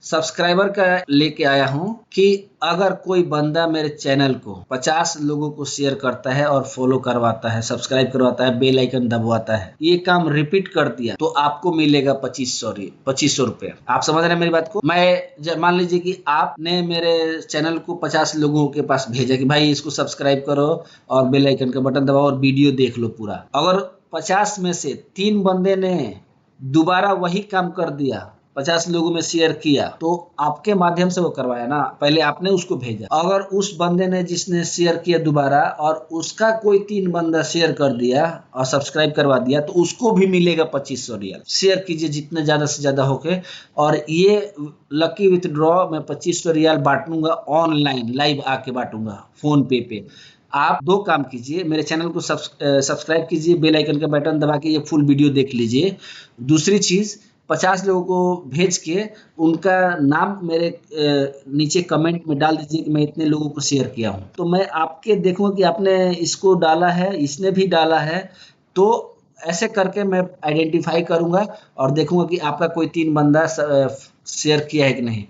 Subscriber का लेके आया हूं कि अगर कोई बंदा मेरे चैनल को 50 लोगों को शेयर करता है और फॉलो करवाता है, सब्सक्राइब करवाता है, बेल आइकन दबवाता है, ये काम रिपीट कर दिया तो आपको मिलेगा 2500 रुपए। आप समझ रहे हैं मेरी बात को? मैं मान लीजिए कि आपने मेरे चैनल को 50 लोगों के पास भेजा कि भाई इसको सब्सक्राइब करो और बेल आइकन का बटन दबाओ और वीडियो देख लो पूरा। अगर 50 में से 3 बंदे ने दोबारा वही काम कर दिया, 50 लोगों में शेयर किया, तो आपके माध्यम से वो करवाया ना, पहले आपने उसको भेजा। अगर उस बंदे ने जिसने शेयर किया दोबारा और उसका कोई 3 बंदा शेयर कर दिया और सब्सक्राइब करवा दिया तो उसको भी मिलेगा 2500 रियल। शेयर कीजिए जितने ज्यादा से ज्यादा होके। और ये लकी विथड्रॉ मैं 2500 रियल बांटूंगा ऑनलाइन, लाइव आके बांटूंगा फोन पे। आप 2 काम कीजिए, मेरे चैनल को सब्सक्राइब कीजिए, बेल आइकन का बटन दबा के ये फुल वीडियो देख लीजिए। दूसरी चीज, 50 लोगों को भेज के उनका नाम मेरे नीचे कमेंट में डाल दीजिए कि मैं इतने लोगों को शेयर किया हूं। तो मैं आपके देखूंगा कि आपने इसको डाला है, इसने भी डाला है, तो ऐसे करके मैं आइडेंटिफाई करूंगा और देखूंगा कि आपका कोई 3 बंदा शेयर किया है कि नहीं।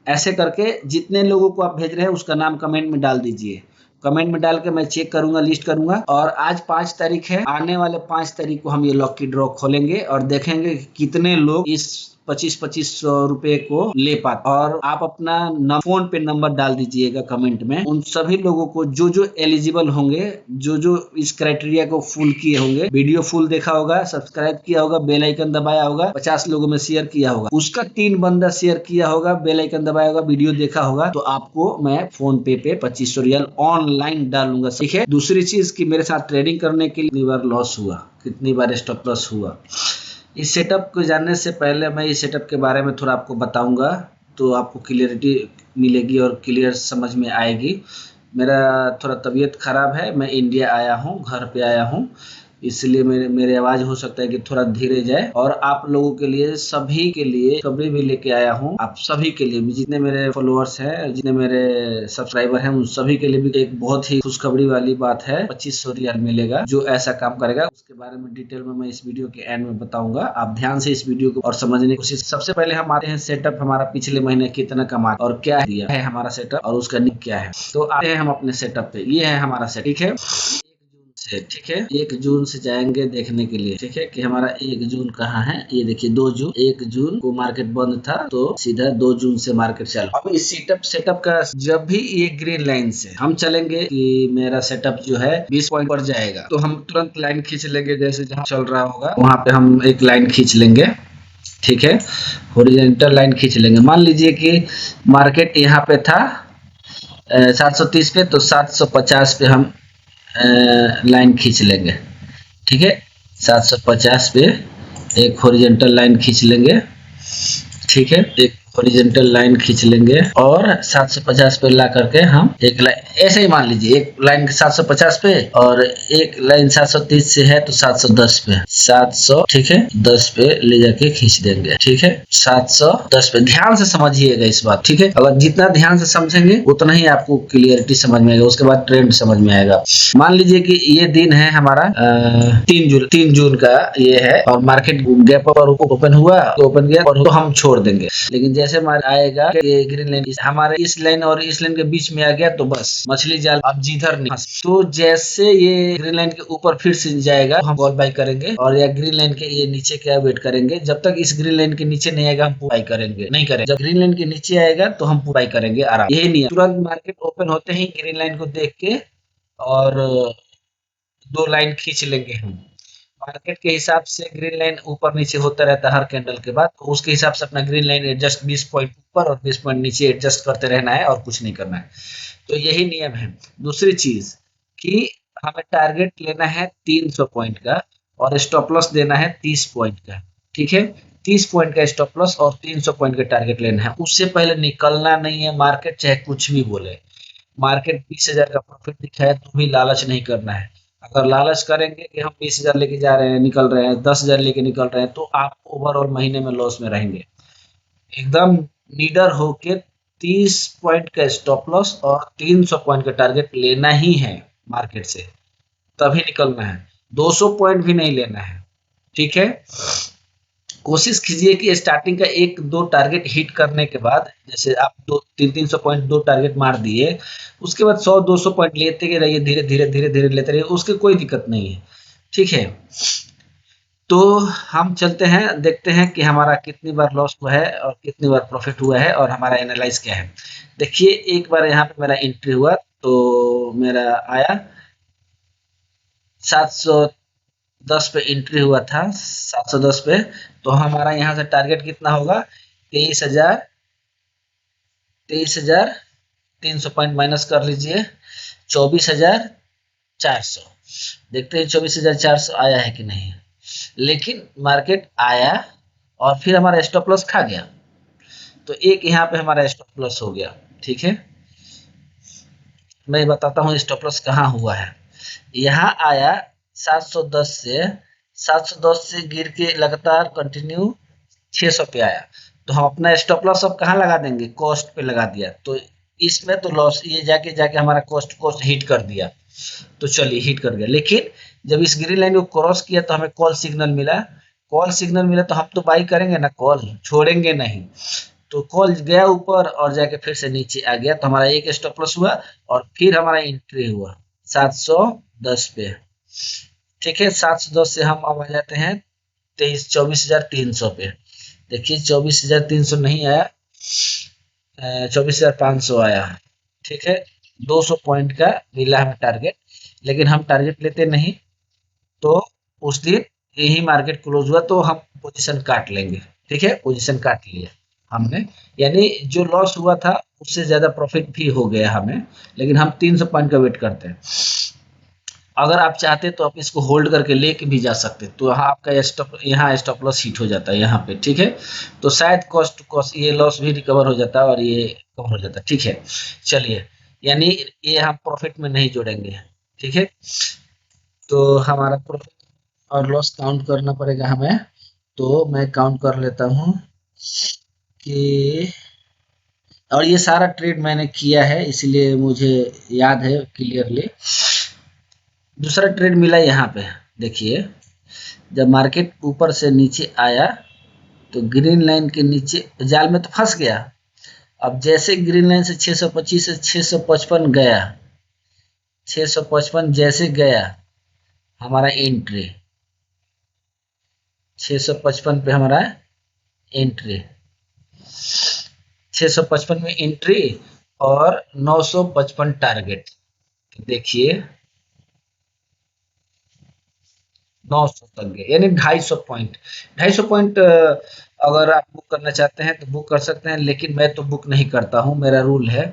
ऐसे करके जितने लोगों को आप भेज रहे हैं उसका नाम कमेंट में डाल दीजिए। कमेंट में डाल के मैं चेक करूंगा, लिस्ट करूंगा। और आज 5 तारीख है, आने वाले 5 तारीख को हम ये लकी ड्रॉ खोलेंगे और देखेंगे कि कितने लोग इस 2500 रुपए को ले पाते। और आप अपना फोन पे नंबर डाल दीजिएगा कमेंट में। उन सभी लोगों को जो जो एलिजिबल होंगे, जो जो इस क्राइटेरिया को फुल किए होंगे, वीडियो फुल देखा होगा, सब्सक्राइब किया होगा, बेल आइकन दबाया होगा, 50 लोगों में शेयर किया होगा, उसका 3 बंदा शेयर किया होगा, बेल आइकन दबाया होगा, वीडियो देखा होगा, तो आपको मैं फोन पे 2500 रियल ऑनलाइन डालूंगा। ठीक है। दूसरी चीज कि मेरे साथ ट्रेडिंग करने के लिए कितनी बार लॉस हुआ, कितनी बार स्टॉप लॉस हुआ, इस सेटअप को जानने से पहले मैं इस सेटअप के बारे में थोड़ा आपको बताऊंगा, तो आपको क्लियरिटी मिलेगी और क्लियर समझ में आएगी। मेरा थोड़ा तबीयत खराब है, मैं इंडिया आया हूँ, घर पे आया हूँ, इसलिए मेरे आवाज हो सकता है कि थोड़ा धीरे जाए। और आप लोगों के लिए, सभी के लिए खबरें भी लेके आया हूँ। आप सभी के लिए भी, जितने मेरे फॉलोअर्स हैं, जितने मेरे सब्सक्राइबर हैं, उन सभी के लिए भी एक बहुत ही खुशखबरी वाली बात है। 2500 रियल मिलेगा जो ऐसा काम करेगा। उसके बारे में डिटेल में मैं इस वीडियो के एंड में बताऊंगा। आप ध्यान से इस वीडियो को और समझने की कोशिश। सबसे पहले हम आते हैं सेटअप, हमारा पिछले महीने कितना कमा और क्या दिया है हमारा सेटअप और उसका निक क्या है। तो आते हैं हम अपने सेटअप पे। ये है हमारा सेटअप। ठीक है, ठीक है, 1 जून से जाएंगे देखने के लिए। ठीक है कि हमारा 1 जून कहाँ है, ये देखिए 2 जून, 1 जून को मार्केट बंद था तो सीधा 2 जून से मार्केट चला। अब इस सेटअप का जब भी ये ग्रीन लाइन से हम चलेंगे कि मेरा सेटअप जो है 20 पॉइंट पर जाएगा, तो हम तुरंत लाइन खींच लेंगे। जैसे जहाँ चल रहा होगा वहां पे हम एक लाइन खींच लेंगे। ठीक है, हॉरिजॉन्टल लाइन खींच लेंगे। मान लीजिए कि मार्केट यहाँ पे था 730 पे, तो 750 पे हम लाइन खींच लेंगे। ठीक है, 750 पे एक हॉरिजॉन्टल लाइन खींच लेंगे। ठीक है, एक हॉरिजॉन्टल लाइन खींच लेंगे और 750 पे ला करके हम एक लाइन ऐसे ही मान लीजिए, एक लाइन 750 पे और एक लाइन 730 से है तो 710 पे, 700 ठीक है 10 पे ले जाके खींच देंगे। ठीक है, 710 पे। ध्यान से समझिएगा इस बात। ठीक है, अगर जितना ध्यान से समझेंगे उतना ही आपको क्लियरिटी समझ में आएगा, उसके बाद ट्रेंड समझ में आएगा। मान लीजिए कि ये दिन है हमारा 3 जून का ये है और मार्केट गैप पर ओपन हुआ तो ओपन गया और तो हम छोड़ देंगे। लेकिन जैसे आएगा ये ग्रीन लाइन हमारे इस लाइन और इस लाइन के बीच में आ गया तो बस मछली जाल अब जिधर नहीं। तो जैसे ये ग्रीन लाइन के ऊपर फिर से जाएगा हम कॉल बाई करेंगे और या ग्रीन लाइन के ये नीचे क्या वेट करेंगे। जब तक इस ग्रीन लाइन के नीचे नहीं आएगा हम बाई करेंगे नहीं करेंगे। जब ग्रीन लाइन के नीचे आएगा तो हम बाई करेंगे आराम। यही नहीं है, तुरंत मार्केट ओपन होते ही ग्रीन लाइन को देख के और 2 लाइन खींच लेंगे हम। मार्केट के हिसाब से ग्रीन लाइन ऊपर नीचे होता रहता है हर कैंडल के बाद, तो उसके हिसाब से अपना ग्रीन लाइन एडजस्ट 20 पॉइंट ऊपर और 20 पॉइंट नीचे एडजस्ट करते रहना है और कुछ नहीं करना है। तो यही नियम है। दूसरी चीज कि हमें टारगेट लेना है 300 पॉइंट का और स्टॉप लॉस देना है 30 पॉइंट का। ठीक है, 30 पॉइंट का स्टॉप लॉस और 300 पॉइंट का टारगेट लेना है। उससे पहले निकलना नहीं है। मार्केट चाहे कुछ भी बोले, मार्केट 20,000 का प्रॉफिट दिखाए तो भी लालच नहीं करना है। अगर लालच करेंगे कि हम 20,000 लेके जा रहे हैं, निकल रहे हैं, 10,000 लेके निकल रहे हैं, तो आप ओवरऑल महीने में लॉस में रहेंगे। एकदम नीडर होके 30 पॉइंट का स्टॉप लॉस और 300 पॉइंट का टारगेट लेना ही है मार्केट से, तभी निकलना है। 200 पॉइंट भी नहीं लेना है। ठीक है, कोशिश कीजिए कि स्टार्टिंग का 1-2 टारगेट हिट करने के बाद, जैसे आप 200-300 पॉइंट 2 टारगेट मार दिए, उसके बाद 100-200 पॉइंट लेते ही रहिए, धीरे धीरे धीरे धीरे लेते रहिए, उसकी कोई दिक्कत नहीं है। ठीक है, तो हम चलते हैं, देखते हैं कि हमारा कितनी बार लॉस हुआ है और कितनी बार प्रॉफिट हुआ है और हमारा एनालाइज क्या है। देखिए, एक बार यहाँ पे मेरा एंट्री हुआ तो मेरा आया 710 पे एंट्री हुआ था, 710 पे। तो हमारा यहाँ से टारगेट कितना होगा, 23,300 पॉइंट माइनस कर लीजिए, 24,400। देखते हैं 24,400 आया है कि नहीं। लेकिन मार्केट आया और फिर हमारा स्टॉप लॉस खा गया, तो एक यहाँ पे हमारा स्टॉप लॉस हो गया। ठीक है, मैं बताता हूँ स्टॉप लॉस कहाँ हुआ है। यहाँ आया 710 से, 710 से गिर के लगातार कंटिन्यू 600 पे आया, तो हम अपना स्टॉप लॉस अब कहाँ लगा देंगे, कॉस्ट पे लगा दिया। तो इसमें तो लॉस, ये जाके जाके हमारा कॉस्ट हिट कर दिया। तो चलिए, हिट कर गया, लेकिन जब इस ग्रीन लाइन को क्रॉस किया तो हमें कॉल सिग्नल मिला। कॉल सिग्नल मिला तो हम तो बाई करेंगे ना, कॉल छोड़ेंगे नहीं। तो कॉल गया ऊपर और जाके फिर से नीचे आ गया, तो हमारा एक स्टॉप लॉस हुआ और फिर हमारा एंट्री हुआ 710 पे। ठीक है, 710 से हम अब आ जाते हैं 24,300 पे। देखिए 24,300 नहीं आया, 24,500 आया। ठीक है, 200 पॉइंट का मिला हमें टारगेट, लेकिन हम टारगेट लेते नहीं। तो उस दिन यही मार्केट क्लोज हुआ तो हम पोजीशन काट लेंगे। ठीक है, पोजीशन काट लिया हमने, यानी जो लॉस हुआ था उससे ज्यादा प्रॉफिट भी हो गया हमें, लेकिन हम 300 पॉइंट का वेट करते हैं। अगर आप चाहते तो आप इसको होल्ड करके लेके भी जा सकते, तो यहाँ आपका स्टॉप लॉस हिट हो जाता है यहाँ पे। ठीक है, तो शायद कॉस्ट टू कॉस्ट ये लॉस भी रिकवर हो जाता है और ये कवर हो जाता है। ठीक है, चलिए, यानी ये हम प्रॉफिट में नहीं जोड़ेंगे। ठीक है, तो हमारा प्रॉफिट और लॉस काउंट करना पड़ेगा हमें। तो मैं काउंट कर लेता हूँ कि, और ये सारा ट्रेड मैंने किया है इसीलिए मुझे याद है क्लियरली। दूसरा ट्रेड मिला यहाँ पे, देखिए जब मार्केट ऊपर से नीचे आया तो ग्रीन लाइन के नीचे जाल में तो फंस गया। अब जैसे ग्रीन लाइन से 625 से 655 गया, 655 जैसे गया हमारा एंट्री, 655 पे हमारा एंट्री, 655 में एंट्री और 955 टारगेट। तो देखिए 900 तक गए, यानी 250 पॉइंट। 250 पॉइंट अगर आप बुक करना चाहते हैं तो बुक कर सकते हैं, लेकिन मैं तो बुक नहीं करता हूं। मेरा रूल है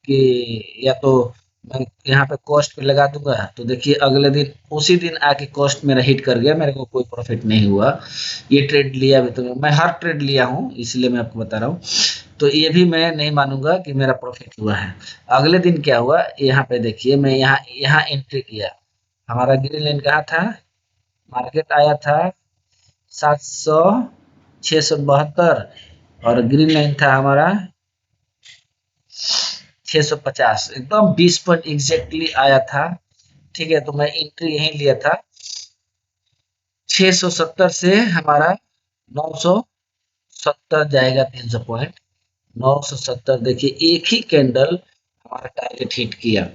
कि या तो मैं यहाँ पे कॉस्ट पे लगा दूंगा, तो देखिए अगले दिन उसी दिन आके कॉस्ट मेरा हिट कर गया, मेरे को कोई प्रॉफिट नहीं हुआ। ये ट्रेड लिया भी तो मैं हर ट्रेड लिया हूँ, इसलिए मैं आपको बता रहा हूँ। तो ये भी मैं नहीं मानूंगा कि मेरा प्रॉफिट हुआ है। अगले दिन क्या हुआ, यहाँ पे देखिए, मैं यहाँ यहाँ एंट्री किया, हमारा ग्रीन लाइन कहाँ था, मार्केट आया था 700 672 और ग्रीन लाइन था हमारा 650, एकदम 20 पॉइंट एग्जैक्टली आया था। ठीक है, तो मैं एंट्री यहीं लिया था 670 से हमारा 970 जाएगा, 300 पॉइंट 970। देखिए एक ही कैंडल हमारा टारगेट हिट किया।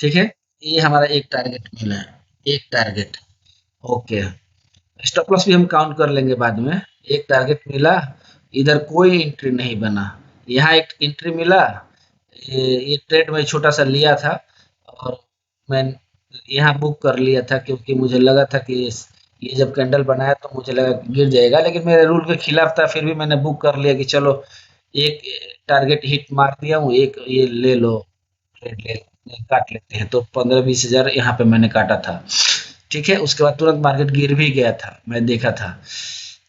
ठीक है, ये हमारा एक टारगेट मिला है, एक टारगेट। ओके, स्टॉप लॉस भी हम काउंट कर लेंगे बाद में। एक टारगेट मिला, इधर कोई एंट्री नहीं बना, यहाँ एक एंट्री मिला। ये ट्रेड में छोटा सा लिया था और मैं यहाँ बुक कर लिया था, क्योंकि मुझे लगा था कि ये जब कैंडल बनाया तो मुझे लगा कि गिर जाएगा, लेकिन मेरे रूल के खिलाफ था, फिर भी मैंने बुक कर लिया कि चलो एक टारगेट हिट मार दिया हूँ, एक ये ले लो, ट्रेड ले काट लेते हैं। तो 15-20 हजार यहाँ पे मैंने काटा था। ठीक है, उसके बाद तुरंत मार्केट गिर भी गया था, मैं देखा था।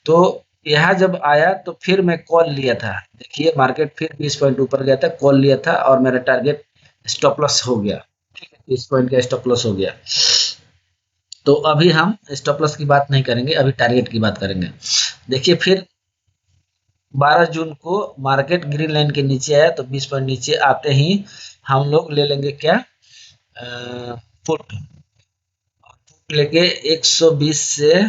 तो यहाँ जब आया तो फिर मैं कॉल लिया था, देखिए मार्केट फिर 20 पॉइंट ऊपर गया था, कॉल लिया था और मेरा टारगेट स्टॉप लॉस हो गया। ठीक है, 20 पॉइंट का स्टॉप लॉस हो गया। तो अभी हम स्टॉप लॉस की बात नहीं करेंगे, अभी टारगेट की बात करेंगे। देखिए फिर 12 जून को मार्केट ग्रीन लाइन के नीचे आया, तो 20 पॉइंट नीचे आते ही हम लोग ले लेंगे क्या, पुट लेके 120 से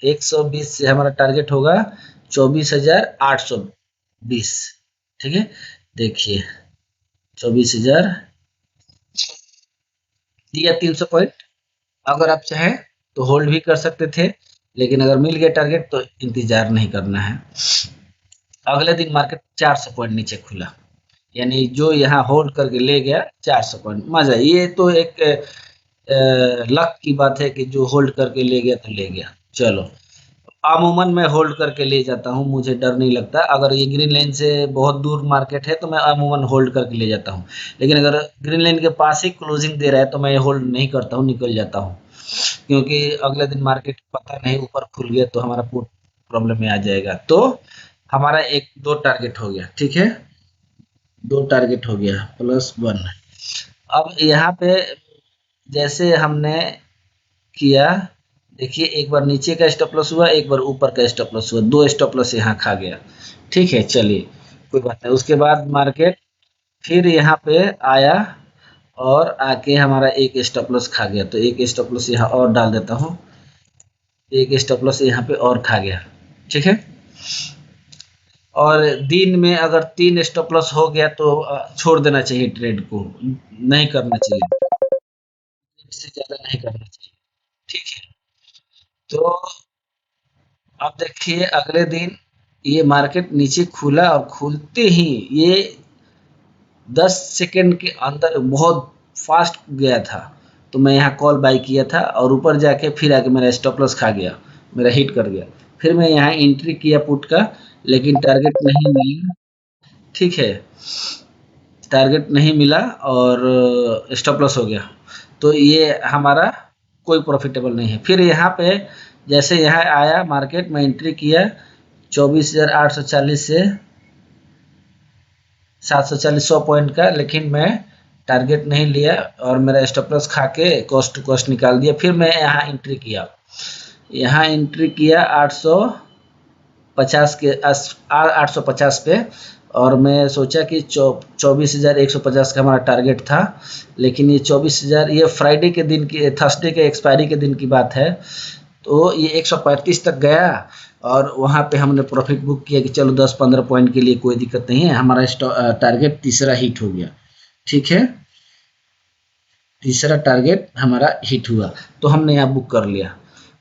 120 से हमारा टारगेट होगा 24,820। ठीक है, देखिए 24,000 दिया 300 पॉइंट। अगर आप चाहें तो होल्ड भी कर सकते थे, लेकिन अगर मिल गया टारगेट तो इंतजार नहीं करना है। अगले दिन मार्केट 400 पॉइंट नीचे खुला, यानी जो यहाँ होल्ड करके ले गया 400 पॉइंट, मजा। ये तो एक लक की बात है कि जो होल्ड करके ले गया तो ले गया। चलो, अमूमन मैं होल्ड करके ले जाता हूँ, मुझे डर नहीं लगता। अगर ये ग्रीन लाइन से बहुत दूर मार्केट है तो मैं अमूमन होल्ड करके ले जाता हूँ, लेकिन अगर ग्रीन लाइन के पास ही क्लोजिंग दे रहा है तो मैं होल्ड नहीं करता हूँ, निकल जाता हूँ। क्योंकि अगले दिन मार्केट पता नहीं ऊपर खुल गया तो हमारा पुट प्रॉब्लम में आ जाएगा। तो हमारा एक दो टारगेट हो गया, ठीक है, दो टारगेट हो गया +1। अब यहाँ पे जैसे हमने किया, देखिए एक बार नीचे का स्टॉप लॉस हुआ, एक बार ऊपर का स्टॉप लॉस हुआ, दो स्टॉप लॉस यहाँ खा गया। ठीक है, चलिए कोई बात नहीं। उसके बाद मार्केट फिर यहाँ पे आया और आके हमारा एक स्टॉप लॉस खा गया, तो एक स्टॉप लॉस यहाँ और डाल देता हूँ, एक स्टॉप लॉस यहाँ पे और खा गया। ठीक है, और दिन में अगर 3 स्टॉप लॉस हो गया तो छोड़ देना चाहिए ट्रेड को, नहीं करना चाहिए, इससे ज़्यादा नहीं करना चाहिए। ठीक है, तो अब देखिए अगले दिन ये मार्केट नीचे खुला और खुलते ही ये 10 सेकंड के अंदर बहुत फास्ट गया था, तो मैं यहाँ कॉल बाई किया था और ऊपर जाके फिर आके मेरा स्टॉप लॉस खा गया, मेरा हिट कर गया। फिर मैं यहाँ एंट्री किया पुट का, लेकिन टारगेट नहीं मिला। ठीक है, टारगेट नहीं मिला और स्टॉप लॉस हो गया, तो ये हमारा कोई प्रॉफिटेबल नहीं है। फिर यहाँ पे जैसे यहाँ आया मार्केट, मैं एंट्री किया 24,840 से 740 100 पॉइंट का, लेकिन मैं टारगेट नहीं लिया और मेरा स्टॉप लॉस खा के कॉस्ट टू कॉस्ट निकाल दिया। फिर मैं यहाँ एंट्री किया, यहाँ एंट्री किया 850 के 850 पे, और मैं सोचा कि 24,150 का हमारा टारगेट था, लेकिन ये 24,000, ये फ्राइडे के दिन की, थर्सडे के एक्सपायरी के दिन की बात है, तो ये 135 तक गया और वहाँ पे हमने प्रॉफिट बुक किया कि चलो 10-15 पॉइंट के लिए कोई दिक्कत नहीं है, हमारा टारगेट तीसरा हिट हो गया। ठीक है, तीसरा टारगेट हमारा हिट हुआ तो हमने यहाँ बुक कर लिया।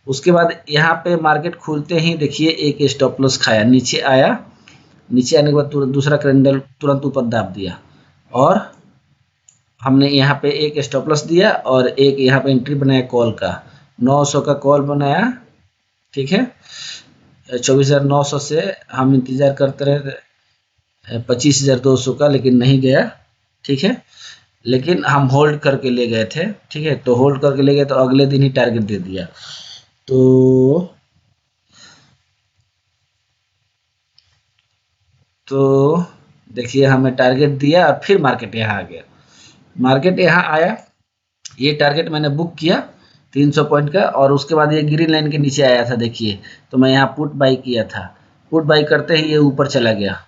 उसके बाद यहाँ पे मार्केट खुलते ही देखिए एक स्टॉप लॉस खाया, नीचे आया, नीचे आने के बाद दूसरा कैंडल तुरंत ऊपर दाब दिया और हमने यहाँ पे एक स्टॉप लॉस दिया और एक यहाँ पे एंट्री बनाया कॉल का, 900 का कॉल बनाया। ठीक है, 24,900 से हम इंतज़ार करते रहे 25,200 का, लेकिन नहीं गया। ठीक है, लेकिन हम होल्ड करके ले गए थे। ठीक है, तो होल्ड करके ले गए तो अगले दिन ही टारगेट दे दिया। तो देखिए हमें टारगेट दिया और फिर मार्केट यहाँ आ गया, मार्केट यहाँ आया, ये टारगेट मैंने बुक किया 300 पॉइंट का, और उसके बाद ये ग्रीन लाइन के नीचे आया था देखिए, तो मैं यहाँ पुट बाई किया था। पुट बाई करते ही ये ऊपर चला गया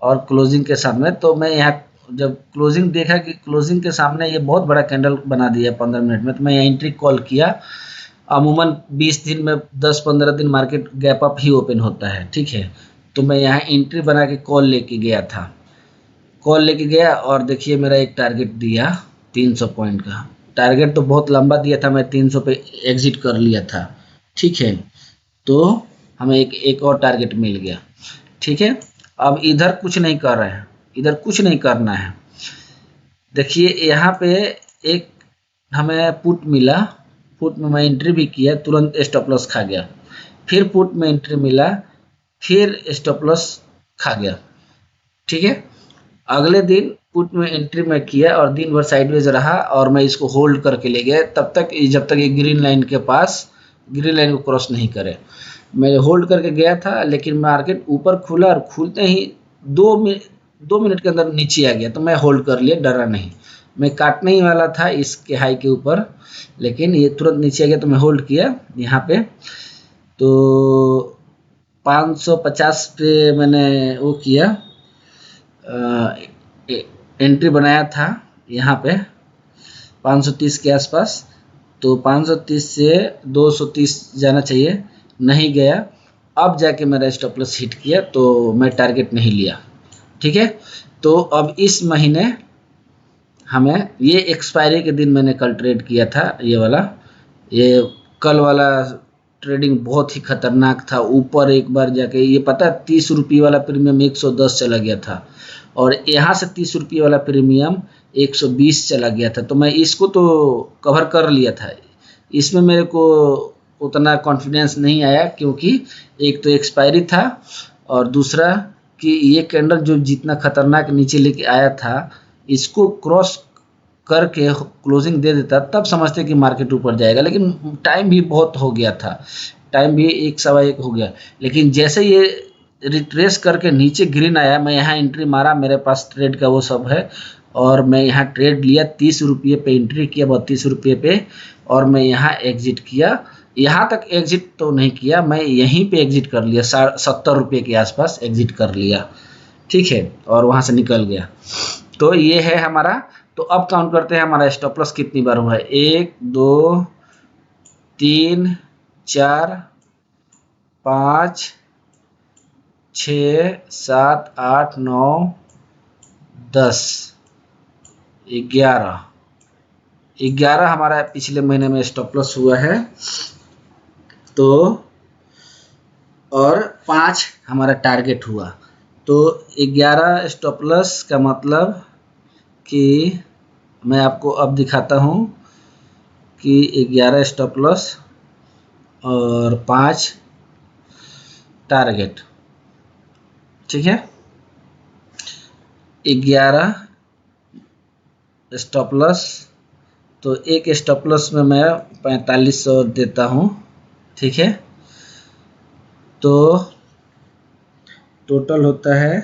और क्लोजिंग के सामने, तो मैं यहाँ जब क्लोजिंग देखा कि क्लोजिंग के सामने ये बहुत बड़ा कैंडल बना दिया 15 मिनट में, तो मैं यहाँ एंट्री कॉल किया। अमूमन 20 दिन में 10-15 दिन मार्केट गैप अप ही ओपन होता है। ठीक है, तो मैं यहाँ एंट्री बना के कॉल लेके गया था, कॉल लेके गया और देखिए मेरा एक टारगेट दिया 300 पॉइंट का। टारगेट तो बहुत लंबा दिया था, मैं 300 पे एग्जिट कर लिया था। ठीक है, तो हमें एक और टारगेट मिल गया। ठीक है, अब इधर कुछ नहीं कर रहे हैं, इधर कुछ नहीं करना है। देखिए यहाँ पे एक हमें पुट मिला, पुट में मैं एंट्री भी किया, तुरंत स्टॉप लॉस खा गया। फिर पुट में एंट्री मिला, फिर स्टॉप लॉस खा गया। ठीक है, अगले दिन पुट में एंट्री में किया और दिन भर साइडवेज रहा और मैं इसको होल्ड करके ले गया तब तक, जब तक ये ग्रीन लाइन के पास, ग्रीन लाइन को क्रॉस नहीं करे। मैं होल्ड करके गया था, लेकिन मार्केट ऊपर खुला और खुलते ही 2 मिनट के अंदर नीचे आ गया, तो मैं होल्ड कर लिया, डरा नहीं। मैं काटने ही वाला था इसके हाई के ऊपर, लेकिन ये तुरंत नीचे आ गया तो मैं होल्ड किया यहाँ पे। तो 550 पे मैंने वो किया, एंट्री बनाया था यहाँ पे 530 के आसपास, तो 530 से 230 जाना चाहिए, नहीं गया, अब जाके मेरा स्टॉप लॉस हिट किया तो मैं टारगेट नहीं लिया। ठीक है, तो अब इस महीने हमें ये एक्सपायरी के दिन मैंने कल ट्रेड किया था, ये वाला, ये कल वाला ट्रेडिंग बहुत ही खतरनाक था। ऊपर एक बार जाके ये पता है 30 रुपये वाला प्रीमियम 110 चला गया था और यहाँ से 30 रुपये वाला प्रीमियम 120 चला गया था। तो मैं इसको तो कवर कर लिया था, इसमें मेरे को उतना कॉन्फिडेंस नहीं आया क्योंकि एक तो एक्सपायरी था और दूसरा कि ये कैंडल जो जितना खतरनाक नीचे लेके आया था, इसको क्रॉस करके क्लोजिंग दे देता तब समझते कि मार्केट ऊपर जाएगा, लेकिन टाइम भी बहुत हो गया था, टाइम भी 1 सवा 1 हो गया। लेकिन जैसे ये रिट्रेस करके नीचे ग्रीन आया, मैं यहाँ एंट्री मारा, मेरे पास ट्रेड का वो सब है और मैं यहाँ ट्रेड लिया, 30 रुपये पे एंट्री किया, 32 रुपये पे, और मैं यहाँ एग्जिट किया। यहाँ तक एग्जिट तो नहीं किया, मैं यहीं पे एग्जिट कर लिया, 70 रुपये के आसपास एग्जिट कर लिया। ठीक है, और वहाँ से निकल गया। तो ये है हमारा। तो अब काउंट करते हैं हमारा स्टॉप लॉस कितनी बार हुआ है। 1 2 3 4 5 6 7 8 9 10 11 हमारा पिछले महीने में स्टॉप लॉस हुआ है। तो और 5 हमारा टारगेट हुआ। तो 11 स्टॉप लॉस का मतलब कि मैं आपको अब दिखाता हूँ कि 11 स्टॉप लॉस और 5 टारगेट। ठीक है, 11 स्टॉप लॉस, तो एक स्टॉप लॉस में मैं 4500 देता हूँ। ठीक है, तो टोटल होता है,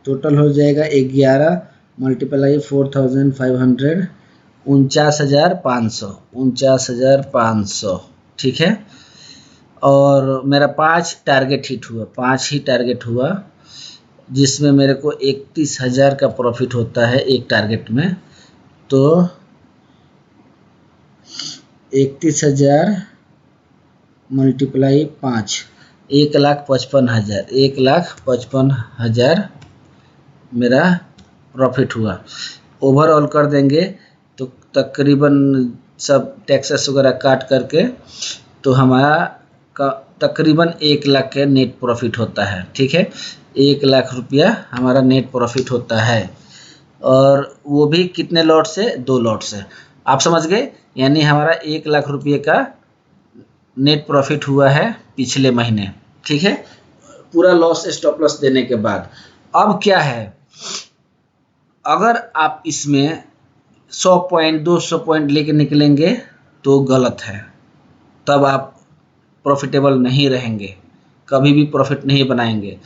टोटल हो जाएगा 11 मल्टीप्लाई 4500, 49,500। ठीक है, और मेरा 5 टारगेट हिट हुआ, 5 ही टारगेट हुआ, जिसमें मेरे को 31,000 का प्रॉफिट होता है एक टारगेट में। तो 31,000 मल्टीप्लाई 5, 1,55,000, 1,55,000 मेरा प्रॉफिट हुआ। ओवरऑल कर देंगे तो तकरीबन सब टैक्सेस वगैरह काट करके तो हमारा का तकरीबन 1 लाख के नेट प्रॉफिट होता है। ठीक है, 1 लाख रुपया हमारा नेट प्रॉफिट होता है, और वो भी कितने लॉट से? 2 लॉट से। आप समझ गए, यानी हमारा 1 लाख रुपये का नेट प्रॉफिट हुआ है पिछले महीने। ठीक है, पूरा लॉस स्टॉप लॉस देने के बाद। अब क्या है, अगर आप इसमें 100 पॉइंट 200 पॉइंट लेके निकलेंगे तो गलत है, तब आप प्रॉफिटेबल नहीं रहेंगे, कभी भी प्रॉफिट नहीं बनाएंगे।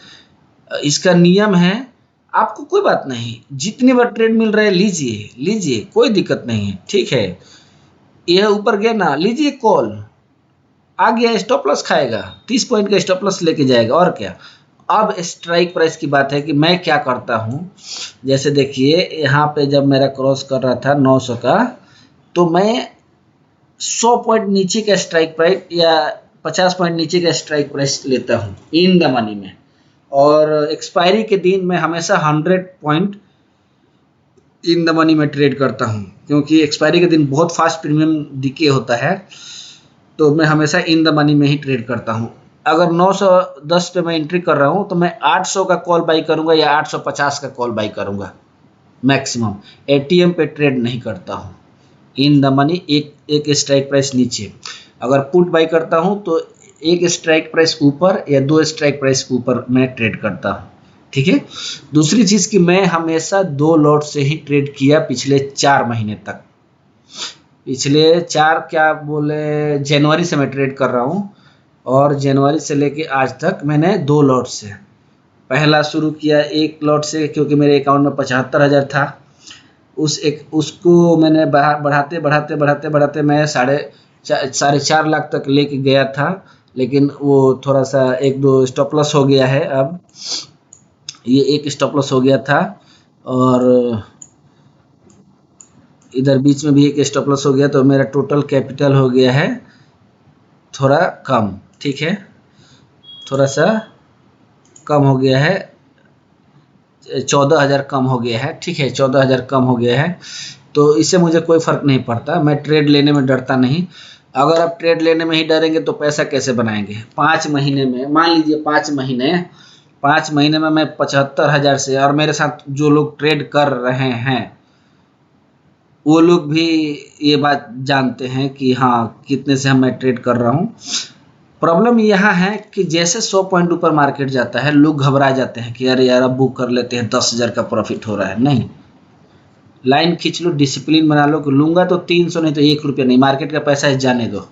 इसका नियम है, आपको कोई बात नहीं, जितनी बार ट्रेड मिल रहा है लीजिए, कोई दिक्कत नहीं है। ठीक है, यह ऊपर गया ना, लीजिए कॉल, आ गया स्टॉप लॉस खाएगा, 30 पॉइंट का स्टॉप लॉस लेके जाएगा, और क्या। अब स्ट्राइक प्राइस की बात है कि मैं क्या करता हूँ। जैसे देखिए, यहाँ पे जब मेरा क्रॉस कर रहा था 900 का, तो मैं 100 पॉइंट नीचे का स्ट्राइक प्राइस या 50 पॉइंट नीचे का स्ट्राइक प्राइस लेता हूँ इन द मनी में, और एक्सपायरी के दिन मैं हमेशा 100 पॉइंट इन द मनी में ट्रेड करता हूँ, क्योंकि एक्सपायरी के दिन बहुत फास्ट प्रीमियम डिके होता है, तो मैं हमेशा इन द मनी में ही ट्रेड करता हूँ। अगर 910 पे मैं एंट्री कर रहा हूँ तो मैं 800 का कॉल बाई करूँगा या 850 का कॉल बाई करूँगा मैक्सिमम। एटीएम पे ट्रेड नहीं करता हूँ, इन द मनी एक स्ट्राइक प्राइस नीचे। अगर पुट बाई करता हूँ तो एक स्ट्राइक प्राइस ऊपर या 2 स्ट्राइक प्राइस ऊपर मैं ट्रेड करता हूँ। ठीक है, दूसरी चीज़ कि मैं हमेशा 2 लॉट से ही ट्रेड किया पिछले 4 महीने तक। पिछले 4 क्या बोले, जनवरी से मैं ट्रेड कर रहा हूँ, और जनवरी से लेके आज तक मैंने 2 लॉट से। पहला शुरू किया 1 लॉट से, क्योंकि मेरे अकाउंट में 75,000 था। उसको मैंने बढ़ाते मैं 4.5 लाख तक लेके गया था, लेकिन वो थोड़ा सा 1-2 स्टॉप लॉस हो गया है। अब ये 1 स्टॉप लॉस हो गया था, और इधर बीच में भी एक स्टॉप लॉस हो गया, तो मेरा टोटल कैपिटल हो गया है थोड़ा कम, ठीक है, थोड़ा सा कम हो गया है, 14,000 कम हो गया है, ठीक है, 14,000 कम हो गया है। तो इससे मुझे कोई फ़र्क नहीं पड़ता, मैं ट्रेड लेने में डरता नहीं। अगर आप ट्रेड लेने में ही डरेंगे तो पैसा कैसे बनाएंगे? 5 महीने में, मान लीजिए 5 महीने में मैं 75,000 से, और मेरे साथ जो लोग ट्रेड कर रहे हैं वो लोग भी ये बात जानते हैं कि हाँ कितने से हम मैं ट्रेड कर रहा हूँ। प्रॉब्लम यहाँ है कि जैसे 100 पॉइंट ऊपर मार्केट जाता है लोग घबरा जाते हैं कि अरे यार अब बुक कर लेते हैं, 10,000 का प्रॉफिट हो रहा है। नहीं, लाइन खींच लो, डिसिप्लिन बना लो कि लूंगा तो 300 नहीं तो 1 रुपया नहीं, मार्केट का पैसा है जाने दो।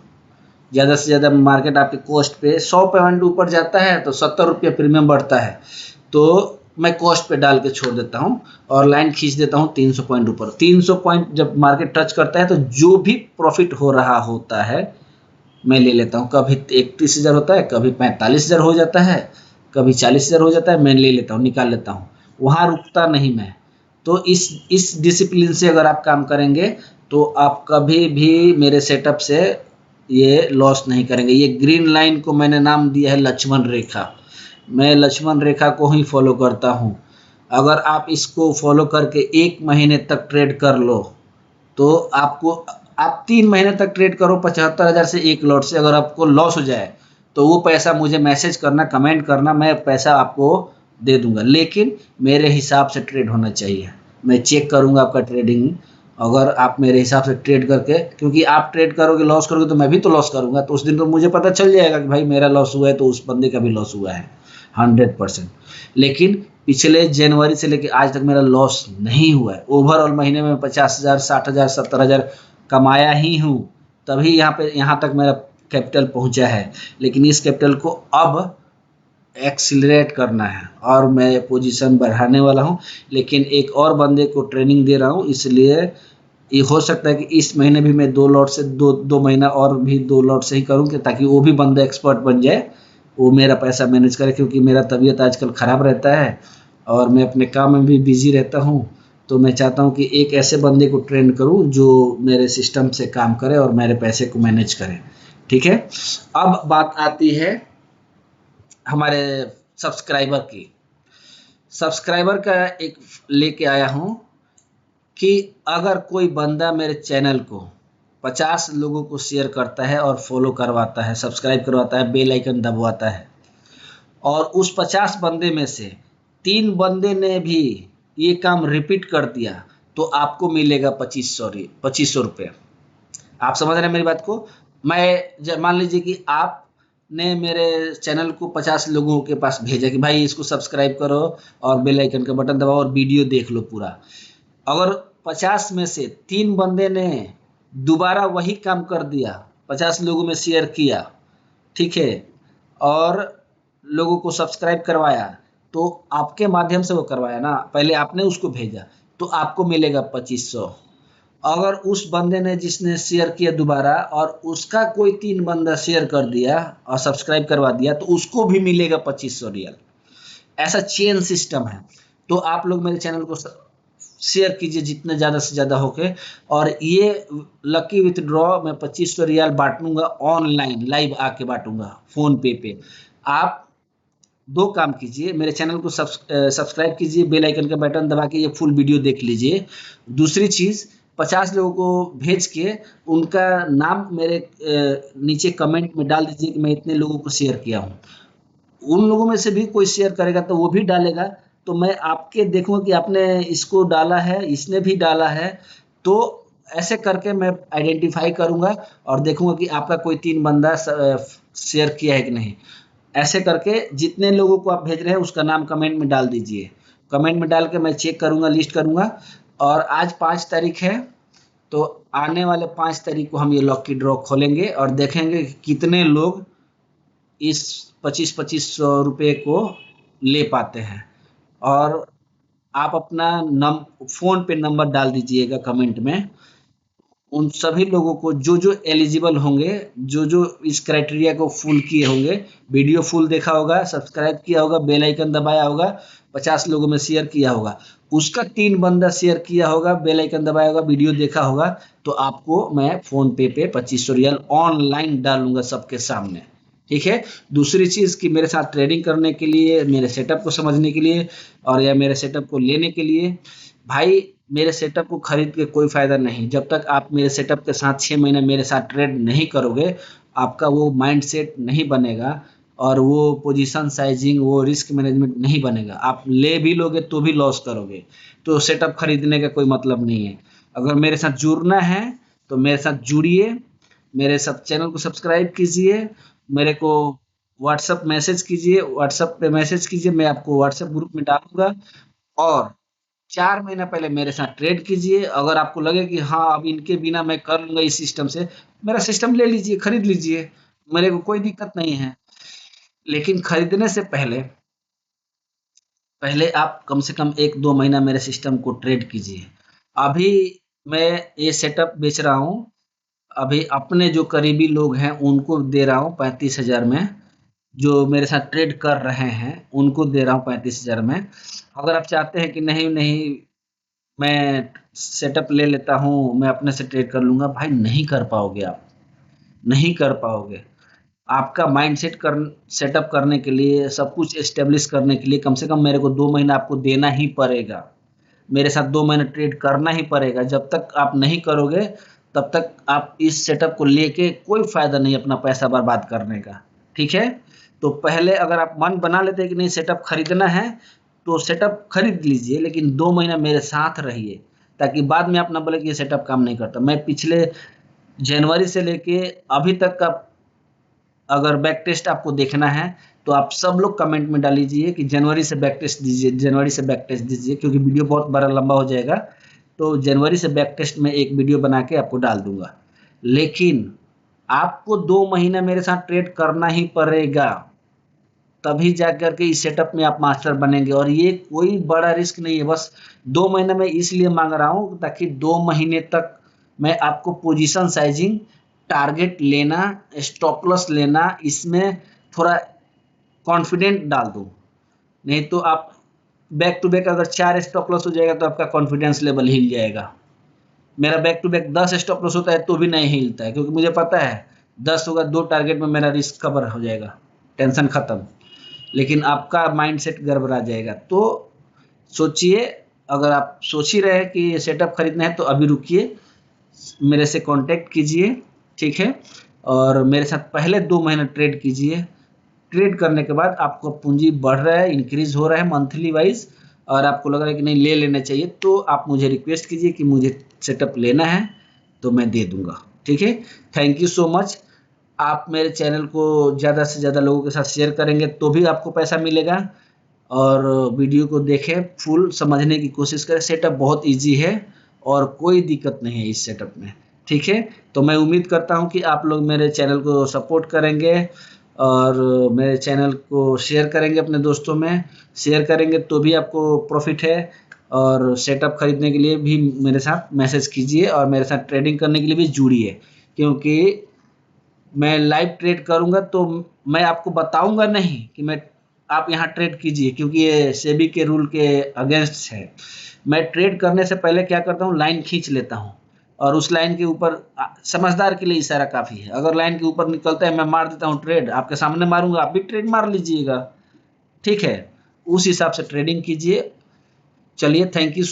ज़्यादा से ज़्यादा मार्केट आपके कॉस्ट पे 100 पॉइंट ऊपर जाता है तो 70 रुपया प्रीमियम बढ़ता है, तो मैं कॉस्ट पे डाल के छोड़ देता हूँ और लाइन खींच देता हूँ 300 पॉइंट ऊपर। 300 पॉइंट जब मार्केट टच करता है तो जो भी प्रॉफिट हो रहा होता है मैं ले लेता हूँ। कभी 31,000 होता है, कभी 45,000 हो जाता है, कभी 40,000 हो जाता है, मैं ले लेता हूँ, निकाल लेता हूँ, वहाँ रुकता नहीं मैं। तो इस डिसिप्लिन से अगर आप काम करेंगे तो आप कभी भी मेरे सेटअप से ये लॉस नहीं करेंगे। ये ग्रीन लाइन को मैंने नाम दिया है लक्ष्मण रेखा। मैं लक्ष्मण रेखा को ही फॉलो करता हूँ। अगर आप इसको फॉलो करके 1 महीने तक ट्रेड कर लो तो आपको, आप 3 महीने तक ट्रेड करो 75,000 से एक लॉट से, अगर आपको लॉस हो जाए तो वो पैसा मुझे मैसेज करना, कमेंट करना, मैं पैसा आपको दे दूंगा। लेकिन मेरे हिसाब से ट्रेड होना चाहिए, मैं चेक करूंगा आपका ट्रेडिंग। अगर आप मेरे हिसाब से ट्रेड करके, क्योंकि आप ट्रेड करोगे लॉस करोगे तो मैं भी तो लॉस करूंगा, तो उस दिन तो मुझे पता चल जाएगा कि भाई मेरा लॉस हुआ है तो उस बंदे का भी लॉस हुआ है 100%। लेकिन पिछले जनवरी से लेकर आज तक मेरा लॉस नहीं हुआ है। ओवरऑल महीने में 50,000, 60,000, 70,000 कमाया ही हूँ, तभी यहाँ तक मेरा कैपिटल पहुँचा है। लेकिन इस कैपिटल को अब एक्सिलरेट करना है और मैं पोजीशन बढ़ाने वाला हूँ। लेकिन एक और बंदे को ट्रेनिंग दे रहा हूँ, इसलिए ये हो सकता है कि इस महीने भी मैं 2 लॉट से दो महीना और भी 2 लॉट से ही करूँ, कि ताकि वो भी बंदा एक्सपर्ट बन जाए, वो मेरा पैसा मैनेज करे। क्योंकि मेरा तबीयत आजकल ख़राब रहता है और मैं अपने काम में भी बिजी रहता हूँ, तो मैं चाहता हूँ कि एक ऐसे बंदे को ट्रेन करूँ जो मेरे सिस्टम से काम करे और मेरे पैसे को मैनेज करे, ठीक है। अब बात आती है हमारे सब्सक्राइबर की। सब्सक्राइबर का एक लेके आया हूँ कि अगर कोई बंदा मेरे चैनल को 50 लोगों को शेयर करता है और फॉलो करवाता है, सब्सक्राइब करवाता है, बेल आइकन दबवाता है, और उस 50 बंदे में से 3 बंदे ने भी ये काम रिपीट कर दिया तो आपको मिलेगा 2500 रुपये। आप समझ रहे हैं मेरी बात को? मैं मान लीजिए कि आपने मेरे चैनल को 50 लोगों के पास भेजा कि भाई इसको सब्सक्राइब करो और बेल आइकन का बटन दबाओ और वीडियो देख लो पूरा। अगर 50 में से 3 बंदे ने दोबारा वही काम कर दिया, 50 लोगों में शेयर किया, ठीक है, और लोगों को सब्सक्राइब करवाया, तो आपके माध्यम से वो करवाया ना, पहले आपने उसको भेजा, तो आपको मिलेगा 2500। अगर उस बंदे ने जिसने शेयर किया दोबारा और उसका कोई 3 बंदा शेयर कर दिया और सब्सक्राइब करवा दिया तो उसको भी मिलेगा 2500 रियल। ऐसा चेन सिस्टम है। तो आप लोग मेरे चैनल को शेयर कीजिए जितने ज़्यादा से ज़्यादा होके, और ये लकी विथड्रॉ मैं 2500 रियल बांटूंगा ऑनलाइन, लाइव आके बांटूंगा फ़ोन पे। आप 2 काम कीजिए, मेरे चैनल को सब्सक्राइब कीजिए, बेल आइकन का बटन दबा के ये फुल वीडियो देख लीजिए। दूसरी चीज़, 50 लोगों को भेज के उनका नाम मेरे नीचे कमेंट में डाल दीजिए कि मैं इतने लोगों को शेयर किया हूँ। उन लोगों में से भी कोई शेयर करेगा तो वो भी डालेगा, तो मैं आपके देखूंगा कि आपने इसको डाला है, इसने भी डाला है, तो ऐसे करके मैं आइडेंटिफाई करूंगा और देखूंगा कि आपका कोई 3 बंदा शेयर किया है कि नहीं। ऐसे करके जितने लोगों को आप भेज रहे हैं उसका नाम कमेंट में डाल दीजिए। कमेंट में डाल के मैं चेक करूंगा, लिस्ट करूंगा। और आज 5 तारीख है, तो आने वाले 5 तारीख को हम ये लॉकी ड्रॉ खोलेंगे और देखेंगे कि कितने लोग इस 25-25 सौ रुपये को ले पाते हैं। और आप अपना फ़ोन पे नंबर डाल दीजिएगा कमेंट में। उन सभी लोगों को जो जो एलिजिबल होंगे, जो जो इस क्राइटेरिया को फुल किए होंगे, वीडियो फुल देखा होगा, सब्सक्राइब किया होगा, बेल आइकन दबाया होगा, 50 लोगों में शेयर किया होगा, उसका 3 बंदा शेयर किया होगा, बेल आइकन दबाया होगा, वीडियो देखा होगा, तो आपको मैं फोन पे 2500 रियल ऑनलाइन डालूंगा सबके सामने। ठीक है। दूसरी चीज कि मेरे साथ ट्रेडिंग करने के लिए, मेरे सेटअप को समझने के लिए और या मेरे सेटअप को लेने के लिए, भाई मेरे सेटअप को खरीद के कोई फायदा नहीं। जब तक आप मेरे सेटअप के साथ 6 महीने मेरे साथ ट्रेड नहीं करोगे, आपका वो माइंड सेट नहीं बनेगा और वो पोजीशन साइजिंग, वो रिस्क मैनेजमेंट नहीं बनेगा। आप ले भी लोगे तो भी लॉस करोगे। तो सेटअप खरीदने का कोई मतलब नहीं है। अगर मेरे साथ जुड़ना है तो मेरे साथ जुड़िए, मेरे सब चैनल को सब्सक्राइब कीजिए, मेरे को व्हाट्सअप मैसेज कीजिए, व्हाट्सअप पे मैसेज कीजिए, मैं आपको व्हाट्सअप ग्रुप में डालूंगा। और 4 महीना पहले मेरे साथ ट्रेड कीजिए। अगर आपको लगे कि हाँ अब इनके बिना मैं कर लूंगा इस सिस्टम से, मेरा सिस्टम ले लीजिए, खरीद लीजिए, मेरे को कोई दिक्कत नहीं है। लेकिन खरीदने से पहले पहले आप कम से कम 1-2 महीना मेरे सिस्टम को ट्रेड कीजिए। अभी मैं ये सेटअप बेच रहा हूँ, अभी अपने जो करीबी लोग हैं उनको दे रहा हूँ 35,000 में। जो मेरे साथ ट्रेड कर रहे हैं उनको दे रहा हूँ 35,000 में। अगर आप चाहते हैं कि नहीं नहीं मैं सेटअप ले लेता हूँ, मैं अपने से ट्रेड कर लूंगा, भाई नहीं कर पाओगे आप, नहीं कर पाओगे। आपका माइंडसेट सेटअप करने के लिए, सब कुछ एस्टेब्लिश करने के लिए कम से कम मेरे को 2 महीना आपको देना ही पड़ेगा। मेरे साथ 2 महीने ट्रेड करना ही पड़ेगा। जब तक आप नहीं करोगे तब तक आप इस सेटअप को लेके कोई फायदा नहीं अपना पैसा बर्बाद करने का। ठीक है। तो पहले अगर आप मन बना लेते हैं कि नहीं सेटअप खरीदना है तो सेटअप खरीद लीजिए, लेकिन 2 महीना मेरे साथ रहिए, ताकि बाद में आप ना बोले कि ये सेटअप काम नहीं करता। मैं पिछले जनवरी से लेके अभी तक का अगर बैक टेस्ट आपको देखना है तो आप सब लोग कमेंट में डालीजिए कि जनवरी से बैक टेस्ट दीजिए, जनवरी से बैक टेस्ट दीजिए, क्योंकि वीडियो बहुत बड़ा लंबा हो जाएगा। तो जनवरी से बैक टेस्ट में एक वीडियो बना के आपको डाल दूंगा। लेकिन आपको 2 महीना मेरे साथ ट्रेड करना ही पड़ेगा, तभी जाकर के इस सेटअप में आप मास्टर बनेंगे। और ये कोई बड़ा रिस्क नहीं है, बस 2 महीना मैं इसलिए मांग रहा हूँ ताकि 2 महीने तक मैं आपको पोजीशन साइजिंग, टारगेट लेना, स्टॉप लॉस लेना, इसमें थोड़ा कॉन्फिडेंट डाल दूं। नहीं तो आप बैक टू बैक अगर 4 स्टॉप लॉस हो जाएगा तो आपका कॉन्फिडेंस लेवल हिल जाएगा। मेरा back to back 10 stop loss होता है तो भी नहीं हिलता है, क्योंकि मुझे पता है 10 होगा 2 टारगेट में मेरा रिस्क कवर हो जाएगा, टेंशन खत्म। लेकिन आपका माइंडसेट गड़बड़ा जाएगा। तो सोचिए, अगर आप सोच ही रहे कि सेटअप खरीदना है तो अभी रुकिए, मेरे से कांटेक्ट कीजिए। ठीक है। और मेरे साथ पहले 2 महीना ट्रेड कीजिए। ट्रेड करने के बाद आपको पूंजी बढ़ रहा है, इंक्रीज हो रहा है मंथली वाइज, और आपको लग रहा है कि नहीं ले लेना चाहिए, तो आप मुझे रिक्वेस्ट कीजिए कि मुझे सेटअप लेना है, तो मैं दे दूंगा। ठीक है। Thank you so much. आप मेरे चैनल को ज़्यादा से ज़्यादा लोगों के साथ शेयर करेंगे तो भी आपको पैसा मिलेगा। और वीडियो को देखें, फुल समझने की कोशिश करें। सेटअप बहुत इजी है और कोई दिक्कत नहीं है इस सेटअप में। ठीक है। तो मैं उम्मीद करता हूं कि आप लोग मेरे चैनल को सपोर्ट करेंगे और मेरे चैनल को शेयर करेंगे अपने दोस्तों में। शेयर करेंगे तो भी आपको प्रॉफिट है। और सेटअप खरीदने के लिए भी मेरे साथ मैसेज कीजिए और मेरे साथ ट्रेडिंग करने के लिए भी जुड़िए, क्योंकि मैं लाइव ट्रेड करूंगा तो मैं आपको बताऊंगा नहीं कि मैं आप यहाँ ट्रेड कीजिए, क्योंकि ये सेबी के रूल के अगेंस्ट है। मैं ट्रेड करने से पहले क्या करता हूँ, लाइन खींच लेता हूँ और उस लाइन के ऊपर, समझदार के लिए इशारा काफी है। अगर लाइन के ऊपर निकलता है मैं मार देता हूँ ट्रेड, आपके सामने मारूंगा, आप भी ट्रेड मार लीजिएगा। ठीक है। उस हिसाब से ट्रेडिंग कीजिए। चलिए, थैंक यू।